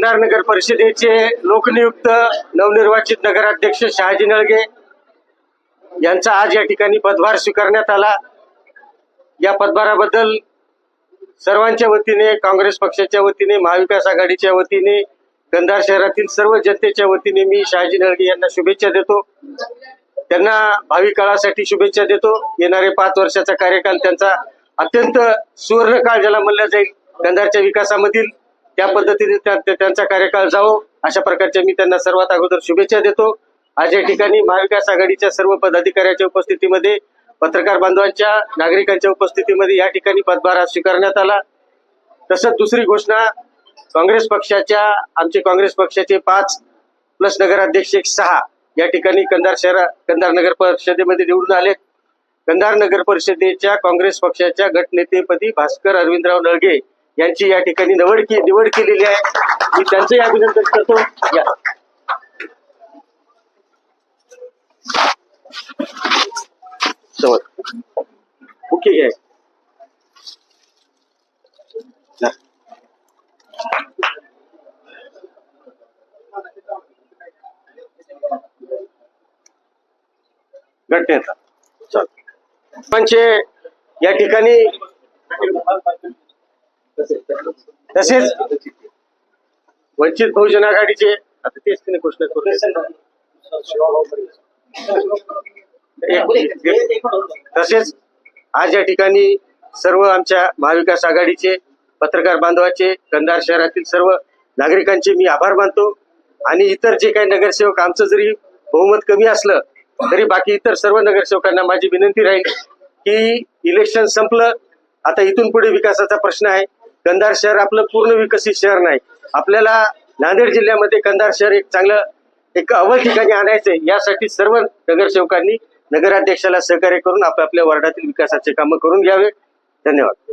कंधार नगर परिषदेचे लोकनियुक्त नवनिर्वाचित नगराध्यक्ष शहाजी नळगे यांचा आज या ठिकाणी पदभार स्वीकारण्यात आला। या पदभाराबद्दल सर्वांच्या वतीने, काँग्रेस पक्षाच्या वतीने, महाविकास आघाडीच्या वतीने, कंधार शहरातील सर्व जनतेच्या वतीने मी शहाजी नळगे यांना शुभेच्छा देतो। त्यांना भावी काळासाठी शुभेच्छा देतो। येणारे 5 वर्षाचा कार्यकाल त्यांचा अत्यंत सुवर्ण काळ ज्याला म्हणलं जाईल कंधारच्या विकासामधील, त्या पद्धतीने त्यांचा कार्यकाळ जावो अशा प्रकारच्या मी त्यांना सर्वात अगोदर शुभेच्छा देतो। आज या ठिकाणी महाविकास आघाडीच्या सर्व पदाधिकाऱ्यांच्या उपस्थितीमध्ये, पत्रकार बांधवांच्या, नागरिकांच्या उपस्थितीमध्ये या ठिकाणी पदभार स्वीकारण्यात आला। तसंच दुसरी घोषणा, आमचे काँग्रेस पक्षाचे 5+ नगराध्यक्ष 6 या ठिकाणी कंधार नगर परिषदेमध्ये निवडून आलेत। कंधार नगर परिषदेच्या काँग्रेस पक्षाच्या गटनेतेपदी भास्कर अरविंदराव नळगे यांची या ठिकाणी निवड केलेली आहे। मी त्यांचंही अभिनंदन करतो। ओके, गटनेता पंचे या ठिकाणी, तसेच वंचित बहुजन आघाडीचे आता तेच तिने घोषणा करू, तसेच आज या ठिकाणी सर्व आमच्या महाविकास आघाडीचे, पत्रकार बांधवाचे, कंधार शहरातील सर्व नागरिकांचे मी आभार मानतो। आणि इतर जे काही नगरसेवक, आमचं जरी बहुमत कमी असलं तरी बाकी इतर सर्व नगरसेवकांना माझी विनंती राहील की इलेक्शन संपलं, आता इथून पुढे विकासाचा प्रश्न आहे। कंधार शहर आपलं पूर्ण विकसित शहर नाही, आपल्याला नांदेड जिल्ह्यामध्ये कंधार शहर एक अव्वल ठिकाणी आणायचंय। यासाठी सर्व नगरसेवकांनी नगराध्यक्षाला सहकार्य करून आपल्या वार्डातील विकासाचे कामं करून घ्यावे। धन्यवाद।